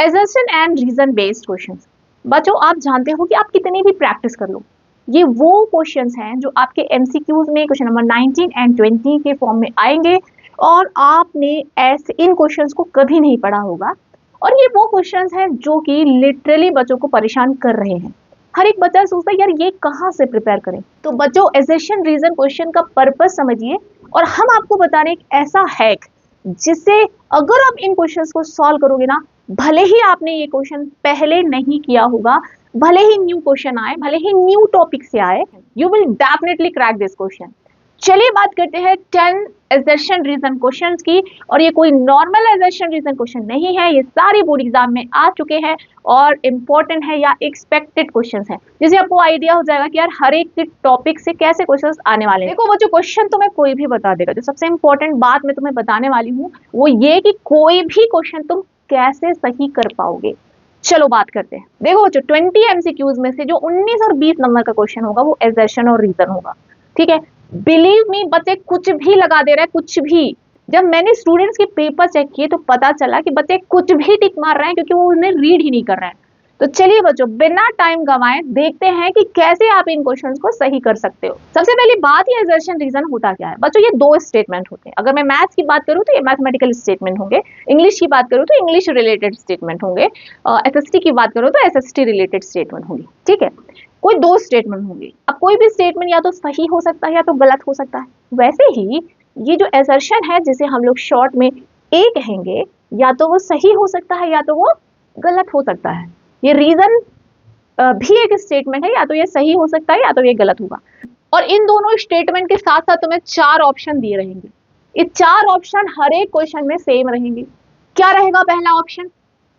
Assertion and reason based questions. बच्चों आप जानते हो कि आप कितनी भी प्रैक्टिस कर लो, ये वो क्वेश्चंस हैं जो आपके एमसीक्यूज में क्वेश्चन नंबर 19 एंड 20 के फॉर्म में आएंगे और आपने ऐसे इन क्वेश्चंस को कभी नहीं पढ़ा होगा। और ये वो क्वेश्चंस हैं जो कि लिटरली बच्चों को परेशान कर रहे हैं। हर एक बच्चा सोचता है यार ये कहाँ से प्रिपेयर करें। तो बच्चों एजर्शन रीजन क्वेश्चन का पर्पस समझिए और हम आपको बता रहे हैं एक ऐसा हैक जिससे अगर आप इन क्वेश्चंस को सॉल्व करोगे ना, भले ही आपने ये क्वेश्चन पहले नहीं किया होगा, भले ही न्यू क्वेश्चन आए, भले ही न्यू टॉपिक से आए, you will definitely crack this question. चलिए बात करते हैं 10 एजर्शन रीजन क्वेश्चंस की। और ये कोई नॉर्मल एजर्शन रीजन क्वेश्चन नहीं है, ये सारे बोर्ड एग्जाम में आ चुके हैं और इंपॉर्टेंट है या एक्सपेक्टेड क्वेश्चंस हैं, जिससे आपको आइडिया हो जाएगा कि यार हर एक टॉपिक से कैसे क्वेश्चंस आने वाले हैं। देखो वो जो क्वेश्चन तुम्हें कोई भी बता देगा, जो सबसे इंपॉर्टेंट बात मैं तुम्हें बताने वाली हूँ वो ये कि कोई भी क्वेश्चन तुम कैसे सही कर पाओगे। चलो बात करते हैं। देखो जो 20 एमसीक्यूज में से जो 19 और 20 नंबर का क्वेश्चन होगा वो एजर्शन और रीजन होगा। ठीक है, बिलीव मी बच्चे कुछ भी लगा दे रहे हैं, कुछ भी। जब मैंने स्टूडेंट्स के पेपर चेक किए तो पता चला कि बच्चे कुछ भी टिक मार रहे हैं क्योंकि वो उन्हें रीड ही नहीं कर रहे हैं। तो चलिए बच्चों बिना टाइम गंवाए देखते हैं कि कैसे आप इन क्वेश्चंस को सही कर सकते हो। सबसे पहली बात, ये एजर्शन रीजन होता क्या है बच्चों? ये दो स्टेटमेंट होते हैं। अगर मैं मैथ्स की बात करूं तो ये मैथमेटिकल स्टेटमेंट होंगे, इंग्लिश की बात करूं तो इंग्लिश रिलेटेड स्टेटमेंट होंगे, एसएसटी की बात करूं तो एसएसटी रिलेटेड स्टेटमेंट होंगी। ठीक है, कोई दो स्टेटमेंट होंगे। अब कोई भी स्टेटमेंट या तो सही हो सकता है या तो गलत हो सकता है। वैसे ही ये जो एजर्शन है जिसे हम लोग शॉर्ट में ए कहेंगे, या तो वो सही हो सकता है या तो वो गलत हो सकता है। ये रीजन भी एक स्टेटमेंट है, या तो ये सही हो सकता है या तो ये गलत होगा। और इन दोनों स्टेटमेंट के साथ साथ तुम्हें 4 ऑप्शन दिए रहेंगे। ये 4 ऑप्शन हर एक क्वेश्चन में सेम रहेंगे। क्या रहेगा पहला ऑप्शन?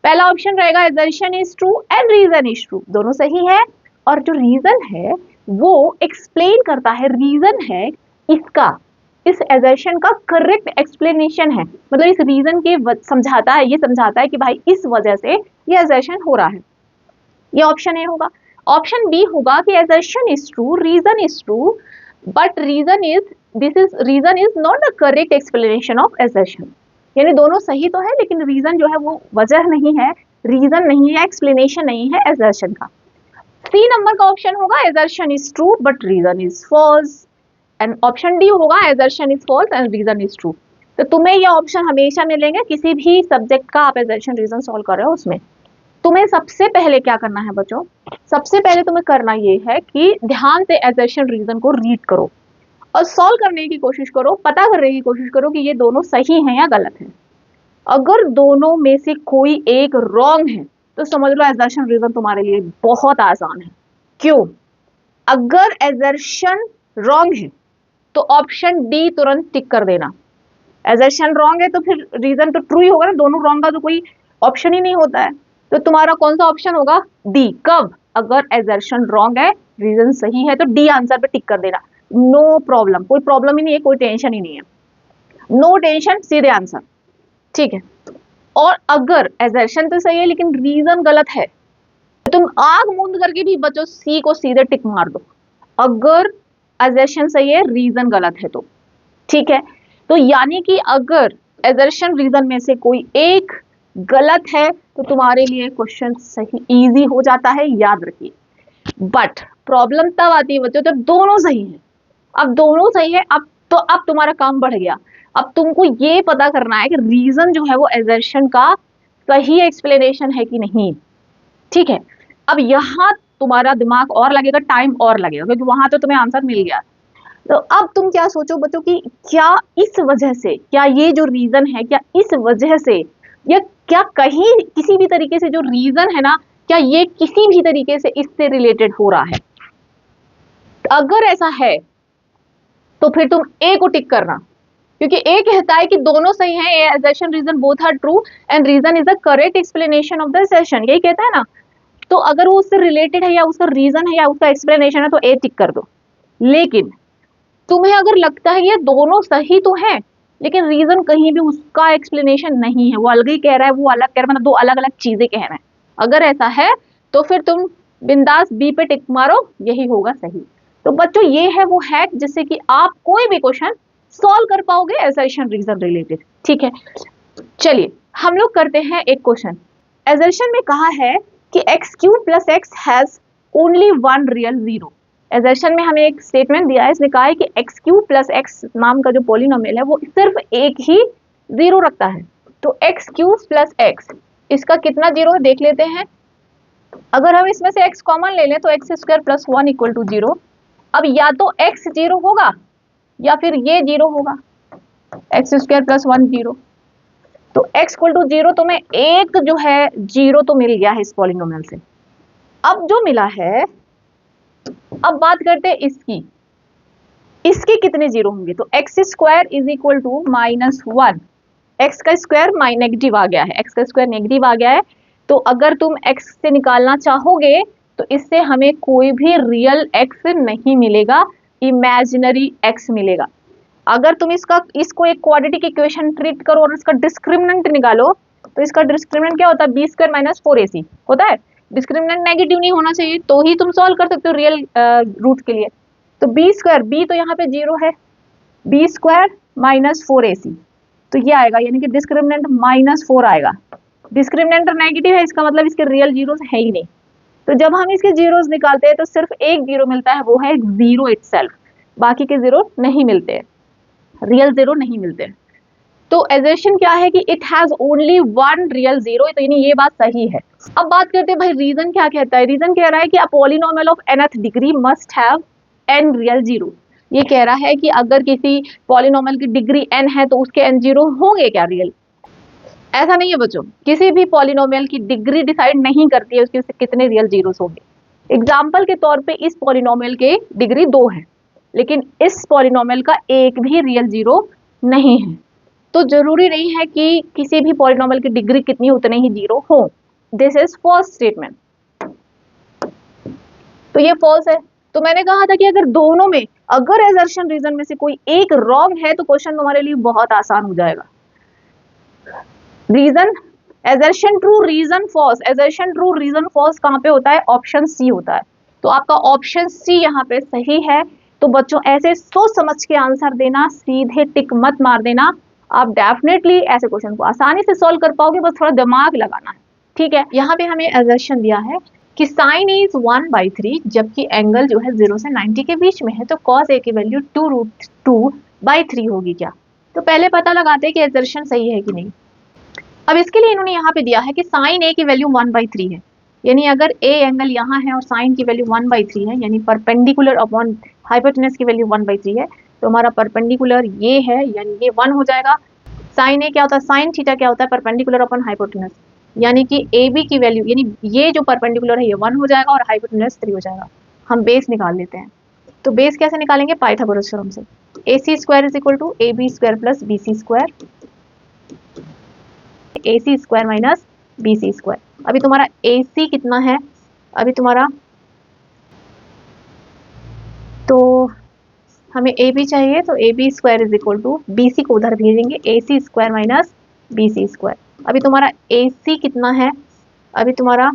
पहला ऑप्शन रहेगा assertion is true and reason is true, दोनों सही है। और जो रीजन है वो एक्सप्लेन करता है, रीजन है इसका, इस एजर्शन का करेक्ट एक्सप्लेनेशन है, मतलब इस रीजन के समझाता है, ये समझाता है कि भाई इस वजह से ये एजर्शन हो रहा है। ये ऑप्शन ए होगा। ऑप्शन बी होगा कि assertion is true, reason is true, but reason is not the correct explanation of assertion. यानी दोनों सही तो है लेकिन रीजन जो है वो वजह नहीं है, रीजन नहीं है, एक्सप्लेनेशन नहीं है एजर्शन का। सी नंबर का ऑप्शन होगा assertion is true but reason is false, and option D होगा assertion is false and reason is true. तो तुम्हें ये ऑप्शन हमेशा मिलेंगे किसी भी सब्जेक्ट का आप एजर्शन रीजन सॉल्व कर रहे हो उसमें। तुम्हें सबसे पहले क्या करना है बच्चों? सबसे पहले तुम्हें करना ये है कि ध्यान से एजर्शन रीजन को रीड करो और सॉल्व करने की कोशिश करो, पता करने की कोशिश करो कि ये दोनों सही हैं या गलत हैं। अगर दोनों में से कोई एक रॉन्ग है तो समझ लो एजर्शन रीजन तुम्हारे लिए बहुत आसान है। क्यों? अगर एजर्शन रॉन्ग है तो ऑप्शन डी तुरंत टिक कर देना। एजर्शन रॉन्ग है तो फिर रीजन तो ट्रू ही होगा ना, दोनों रॉन्ग का तो कोई ऑप्शन ही नहीं होता है। तो तुम्हारा कौन सा ऑप्शन होगा? डी। कब? अगर एजर्शन रॉन्ग है, रीजन सही है तो डी आंसर पे टिक कर देना। नो प्रॉब्लम, कोई प्रॉब्लम ही नहीं है, कोई टेंशन ही नहीं है, नो टेंशन, सीधे आंसर। ठीक है। और अगर एजर्शन तो सही है लेकिन रीजन गलत है तो तुम आग मूंद करके भी बच्चों सी को सीधे टिक मार दो। अगर एजर्शन सही है, रीजन गलत है तो। ठीक है, तो यानी कि अगर एजर्शन रीजन में से कोई एक गलत है तो तुम्हारे लिए क्वेश्चन सही इजी हो जाता है, याद रखिए। बट प्रॉब्लम तब आती है बच्चों जब दोनों सही है। अब दोनों सही है, अब तुम्हारा काम बढ़ गया। अब तुमको ये पता करना है कि रीजन जो है वो एजर्शन का सही एक्सप्लेनेशन है कि नहीं। ठीक है, अब यहाँ तुम्हारा दिमाग और लगेगा, टाइम और लगेगा, क्योंकि वहां तो तुम्हें आंसर मिल गया। तो अब तुम क्या सोचो बच्चों कि क्या इस वजह से, क्या ये जो रीजन है, क्या इस वजह से, या क्या कहीं किसी भी तरीके से जो रीजन है ना, क्या ये किसी भी तरीके से इससे रिलेटेड हो रहा है? अगर ऐसा है तो फिर तुम ए को टिक करना, क्योंकि ए कहता है कि दोनों सही हैं, assertion reason both are true and reason is the correct explanation of the assertion, यही कहता है ना। तो अगर वो उससे रिलेटेड है या उसका रीजन है या उसका एक्सप्लेनेशन है तो ए टिक कर दो। लेकिन तुम्हें अगर लगता है ये दोनों सही तो है लेकिन रीजन कहीं भी उसका एक्सप्लेनेशन नहीं है, वो अलग ही कह रहा है, वो अलग कह रहा है, मतलब दो अलग अलग चीजें कह रहे हैं, अगर ऐसा है तो फिर तुम बिंदास बी पे टिक मारो, यही होगा सही। तो बच्चों ये है वो हैक जिससे कि आप कोई भी क्वेश्चन सॉल्व कर पाओगे एजर्शन रीजन रिलेटेड। ठीक है, चलिए हम लोग करते हैं एक क्वेश्चन। assertion में कहा है कि x cube plus x has only one real zero. assertion में हमें एक स्टेटमेंट दिया है, इसने कहा है कि x क्यूब प्लस एक्स नाम का जो पॉलिनोमियल है वो सिर्फ एक ही जीरो रखता है। तो x क्यूब प्लस एक्स, इसका कितना जीरो है देख लेते हैं। अगर हम इसमें से x कॉमन ले लें तो x square plus one equal to zero. अब या तो x जीरो होगा या फिर ये जीरो होगा, x square plus one zero. तो x इक्वल टू जीरो, तो मैं एक जो है जीरो तो मिल गया है इस पॉलिनोमियल से। अब जो मिला है, अब बात करते हैं इसकी, इसके कितने जीरो होंगे। तो x square is equal to minus one, x का स्क्वायर नेगेटिव आ गया है, एक्स का स्क्वायर नेगेटिव आ गया है। तो अगर तुम एक्स से निकालना चाहोगे तो इससे हमें कोई भी रियल एक्स नहीं मिलेगा, इमेजिनरी एक्स मिलेगा। अगर तुम इसको एक क्वाड्रेटिक इक्वेशन ट्रीट करो और इसका डिस्क्रिमिनेंट निकालो तो इसका डिस्क्रिमिनेंट क्या होता है, बी स्क्वायर माइनस फोर ए सी होता है। डिस्क्रिमिनेंट नेगेटिव नहीं होना चाहिए तो ही तुम सॉल्व कर सकते हो रियल रूट के लिए। तो बी स्क्वायर, बी तो यहाँ पे जीरो है, बी स्क्वायर माइनस फोर ए सी, तो ये आएगा, यानी कि डिस्क्रिमिनेंट माइनस फोर आएगा। डिस्क्रिमिनेंट नेगेटिव है, इसका मतलब इसके रियल जीरोस है ही नहीं। तो जब हम इसके जीरोस निकालते हैं तो सिर्फ एक जीरो मिलता है, वो है जीरो इटसेल्फ, बाकी के जीरो नहीं मिलते हैं, रियल जीरो नहीं मिलते। तो एजर्शन क्या है कि it has only one real zero, तो यानी ये बात सही है। अब बात करते हैं भाई रीजन क्या कहता है। रीजन कह रहा है कि a polynomial of nth degree must have n real zero. ये कह रहा है कि अगर किसी पॉलिनोमियल की डिग्री n है तो उसके n जीरो होंगे क्या रियल। ऐसा नहीं है बच्चों, किसी भी पॉलिनोमियल की डिग्री डिसाइड नहीं करती है उसके कितने रियल जीरोस होंगे। एग्जाम्पल के तौर पे इस पॉलिनोमियल के डिग्री 2 है, लेकिन इस पॉलिनोमियल का एक भी रियल जीरो नहीं है। तो जरूरी नहीं है कि किसी भी पॉलिनोमियल की डिग्री कितनी उतने ही जीरो हो। दिस इज फॉल्स स्टेटमेंट, तो ये फॉल्स है। तो मैंने कहा था कि अगर दोनों में, अगर एजर्शन रीजन में से कोई एक रॉन्ग है तो क्वेश्चन तुम्हारे लिए बहुत आसान हो जाएगा। Reason assertion true reason false, assertion true reason false कहाँ पे होता है, ऑप्शन सी होता है। तो आपका ऑप्शन सी यहाँ पे सही है। तो बच्चों ऐसे सोच समझ के आंसर देना, सीधे टिक मत मार देना। आप डेफिनेटली ऐसे क्वेश्चन को आसानी से सॉल्व कर पाओगे, बस थोड़ा दिमाग लगाना है, ठीक है। यहाँ पे हमें एजर्शन दिया है कि साइन इज 1/3 जबकि एंगल जो है 0 से 90 के बीच में है, तो कॉस ए की वैल्यू 2√2/3 होगी क्या। तो पहले पता लगाते हैं कि एजर्शन सही है कि नहीं। अब इसके लिए इन्होंने यहाँ पे दिया है कि साइन ए की वैल्यू 1/3 है, यानी अगर ए एंगल यहाँ है और साइन की वैल्यू 1/3 है, यानी परपेंडिकुलर अपॉन हाइपोटेनस की वैल्यू 1/3 है, तो हमारा परपेंडिकुलर ये है, यानी ये 1 हो जाएगा। साइन ए क्या होता है, साइन थीटा क्या होता है, परपेंडिकुलर अपॉन हाइपोटेनस, यानी कि ए बी की वैल्यू, यानी ये जो परपेंडिकुलर है ये 1 हो जाएगा और हाइपोटेनस 3 हो जाएगा। हम बेस निकाल लेते हैं। तो बेस कैसे निकालेंगे, पाइथागोरस थ्योरम से। AC square is equal to AB square plus BC square, AC square minus BC square. अभी तुम्हारा AC कितना है, अभी तुम्हारा, तो हमें AB चाहिए, तो AB square is equal to BC को उधर भेजेंगे, AC square minus BC square. अभी तुम्हारा AC कितना है, अभी तुम्हारा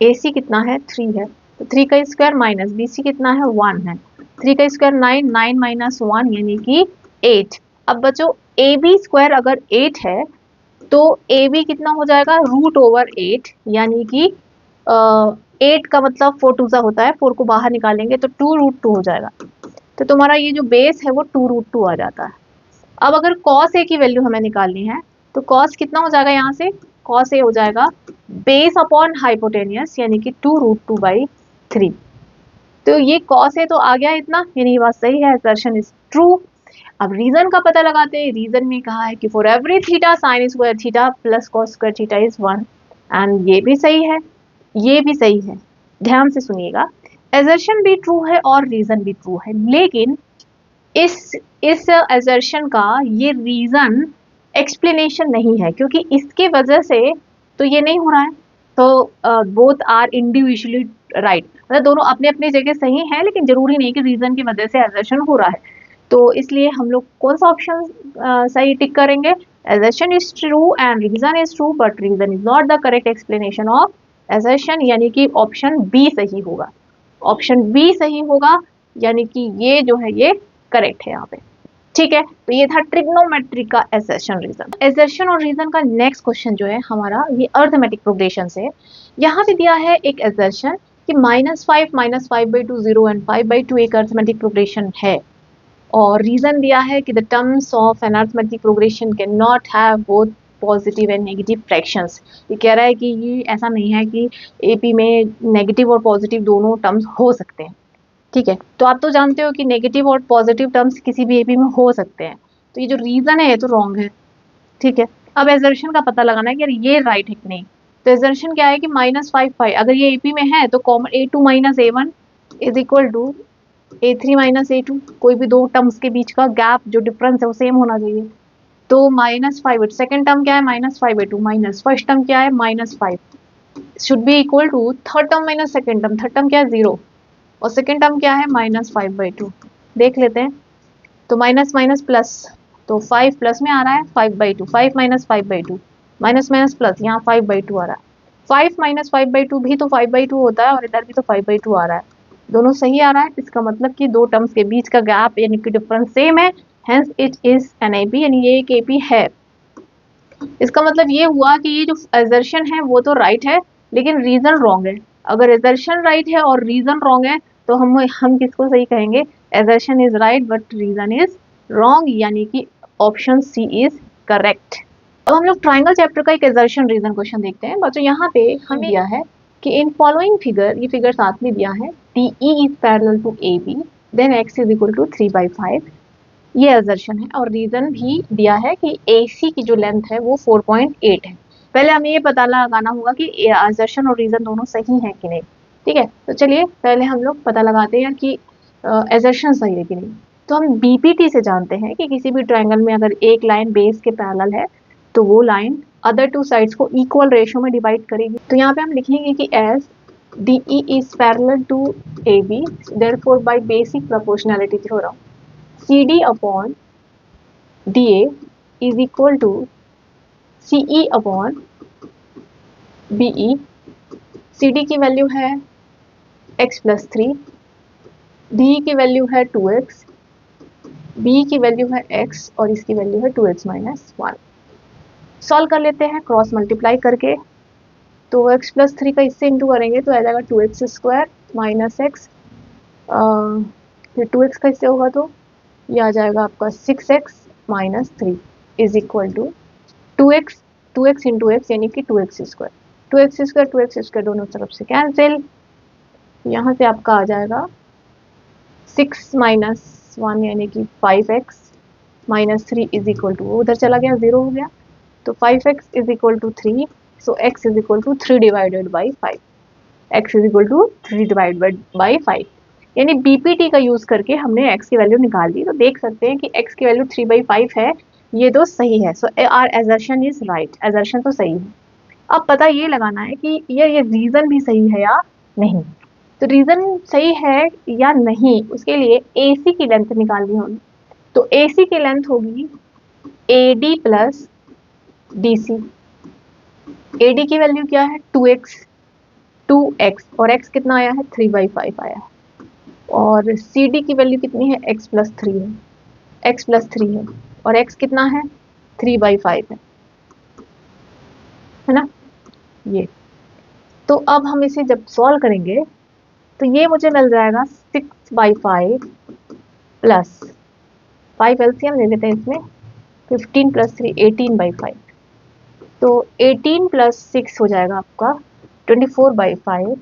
AC कितना है, 3 है, तो 3 का स्क्वायर माइनस BC कितना है, 1 है, 3 का स्क्वायर 9, 9 माइनस 1 यानी कि 8। अब बच्चों AB स्क्वायर अगर 8 है तो AB कितना हो जाएगा, √8, यानी कि 8 का मतलब 4 2 होता है, 4 को बाहर निकालेंगे तो 2√2 हो जाएगा। तो तुम्हारा ये जो बेस है वो 2√2 आ जाता है। अब अगर cos A की वैल्यू हमें निकालनी है तो cos कितना हो जाएगा, यहाँ से cos A हो जाएगा बेस अपॉन हाइपोटेनियस, यानी कि 2√2/3। तो ये cos A तो आ गया इतना, यानी ये बात सही है, असर्शन इज ट्रू। अब रीजन का पता लगाते हैं। रीजन में कहा है कि for every theta sine square theta plus cos square theta is 1, and ये भी सही है, ये भी सही है। ध्यान से सुनिएगा, एजर्शन भी ट्रू है और रीजन भी ट्रू है, लेकिन इस एजर्शन का ये रीजन एक्सप्लेनेशन नहीं है, क्योंकि इसके वजह से तो ये नहीं हो रहा है। तो बोथ आर इंडिविजुअली राइट, मतलब दोनों अपने अपने जगह सही है, लेकिन जरूरी नहीं कि रीजन की वजह से एजर्शन हो रहा है। तो इसलिए हम लोग कौन सा ऑप्शन सही टिक करेंगे, assertion is true and reason is true but reason is not the correct explanation of assertion, यानी कि ऑप्शन बी सही होगा। ऑप्शन बी सही होगा, यानी कि ये जो है ये करेक्ट है यहाँ पे। ठीक है, तो ये था ट्रिग्नोमेट्री का एसर्शन रीजन। एसर्शन और रीजन का नेक्स्ट क्वेश्चन जो है हमारा ये अर्थमेटिक प्रोग्रेशन से। यहाँ पे दिया है एक एसर्शन कि -5 0 एंड 5/2 एक अर्थमेटिक प्रोग्रेशन है, और रीजन दिया है कि the terms of an arithmetic progression can not have both positive and negative fractions. ये कह रहा है कि ये ऐसा नहीं है कि एपी में नेगेटिव और पॉजिटिव दोनों टर्म्स हो सकते हैं। ठीक है, तो आप तो जानते हो कि नेगेटिव और पॉजिटिव टर्म्स किसी भी एपी में हो सकते हैं, तो ये जो रीजन है ये तो रॉन्ग है। ठीक है, अब एजर्शन का पता लगाना है कि यार ये राइट है कि नहीं। तो एजर्शन क्या है कि -5 अगर ये एपी में है तो common A2 - A1 is equal to A3 - A2, कोई भी दो टर्म्स के बीच का गैप जो डिफरेंस है वो सेम होना चाहिए। तो -5 सेकेंड टर्म क्या है -5/2 माइनस फर्स्ट टर्म क्या है -5 should be equal to third term minus second term, third term क्या है 0 और सेकेंड टर्म क्या है -5/2। देख लेते हैं, तो माइनस माइनस प्लस, तो 5 प्लस में आ रहा है 5/2, 5 - 5/2 माइनस माइनस प्लस, यहाँ 5/2 आ रहा है। 5 - 5/2 भी तो 5/2 होता है और इधर भी तो 5/2 आ रहा है, दोनों सही आ रहा है। इसका मतलब कि दो टर्म्स के बीच का गैप यानी कि डिफरेंस सेम है, hence it is an AP, यानी ये एक एपी है। इसका मतलब ये हुआ कि ये जो एजर्शन है वो तो राइट है लेकिन रीजन रॉन्ग है। अगर एजर्शन राइट है और रीजन रॉन्ग है तो हम किसको सही कहेंगे, assertion is right but reason is wrong, यानी कि ऑप्शन सी इज करेक्ट। अब हम लोग ट्राइंगल चैप्टर का एक एजर्शन रीजन क्वेश्चन देखते हैं। बच्चों यहाँ पे हमें दिया है कि इन फॉलोइंग फिगर, ये फिगर साथ में दिया है, D E is parallel to A B then x is equal to 3/5, ये एजर्शन है। और रीजन भी दिया है कि AC की जो लेंथ है वो 4.8 है। पहले हमें ये पता लगाना होगा कि एजर्शन और रीजन दोनों सही है कि नहीं। ठीक है, तो चलिए पहले हम लोग पता लगाते हैं कि एजर्शन सही है कि नहीं। तो हम BPT से जानते हैं कि किसी भी ट्रायंगल में अगर एक लाइन बेस के पैरेलल है तो वो लाइन अदर टू साइड्स को इक्वल रेशियो में डिवाइड करेगी। तो यहाँ पे हम लिखेंगे कि as DE is parallel to AB, therefore by basic proportionality theorem CD upon DA is equal to CE upon BE। CD की वैल्यू है x + 3, DE की वैल्यू है 2x, BE की वैल्यू है x और इसकी वैल्यू है 2x - 1। सॉल्व कर लेते हैं क्रॉस मल्टीप्लाई करके। तो x + 3 का इससे इंटू करेंगे तो आ जाएगा 2x² - x, फिर 2x का इससे होगा तो ये आ जाएगा आपका 6x - 3 is equal to 2x, 2x into x यानी कि 2x², 2x² दोनों तरफ से कैंसिल, यहाँ से आपका आ जाएगा 6 - 1 यानी कि 5x - 3 इज इक्वल टू, उधर चला गया 0 हो गया, तो 5x is equal to 3, so x is equal to 3 divided by 5, x is equal to 3 divided by 5, यानी BPT का यूज करके हमने x की वैल्यू निकाल दी। तो देख सकते हैं कि x की वैल्यू 3/5 है, ये तो सही है। So R assertion is right, assertion तो सही है। अब पता ये लगाना है कि ये रीजन भी सही है या नहीं। तो रीजन सही है या नहीं उसके लिए AC की लेंथ निकालनी होगी। तो AC की लेंथ होगी AD प्लस DC। AD की वैल्यू क्या है 2x और x कितना आया है 3/5 आया है, और CD की वैल्यू कितनी है x + 3 है, x + 3 है और x कितना है 3/5 है ना ये। तो अब हम इसे जब सॉल्व करेंगे तो ये मुझे मिल जाएगा 6/5 प्लस 5 LCM ले लेते हैं इसमें, 15 + 3 18/5, तो 18 + 6 हो जाएगा आपका 24/5,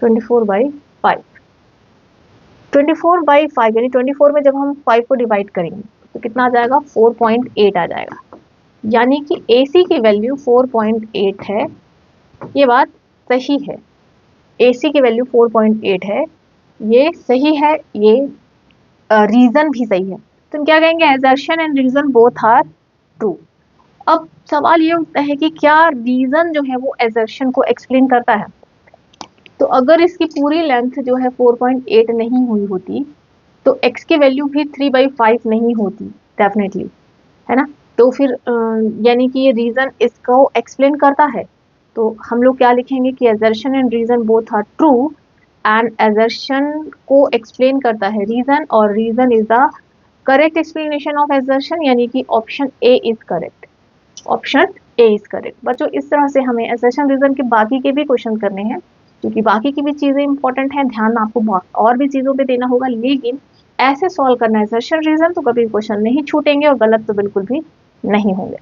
24/5, 24/5 यानी 24 में जब हम 5 को डिवाइड करेंगे तो कितना आ जाएगा 4.8 आ जाएगा, यानी कि AC की वैल्यू 4.8 है। ये बात सही है, AC की वैल्यू 4.8 है, ये सही है, ये रीजन भी सही है। तो हम क्या कहेंगे assertion and reason both are true. अब सवाल ये उठता है कि क्या रीजन जो है वो एजर्शन को एक्सप्लेन करता है। तो अगर इसकी पूरी लेंथ जो है 4.8 नहीं हुई होती तो x की वैल्यू भी 3/5 नहीं होती डेफिनेटली, है ना। तो फिर यानी कि ये रीजन इसको एक्सप्लेन करता है। तो हम लोग क्या लिखेंगे कि assertion and reason both are true, and assertion को एक्सप्लेन करता है रीजन और reason is the correct explanation of assertion यानी कि option A is correct, option A is correct. बच्चों इस तरह से हमें एजर्शन रीजन के बाकी के भी क्वेश्चन करने हैं, क्योंकि बाकी की भी चीजें इंपॉर्टेंट हैं, ध्यान आपको और भी चीजों पे देना होगा, लेकिन ऐसे सॉल्व करना एजर्शन रीजन तो कभी क्वेश्चन नहीं छूटेंगे और गलत तो बिल्कुल भी नहीं होंगे।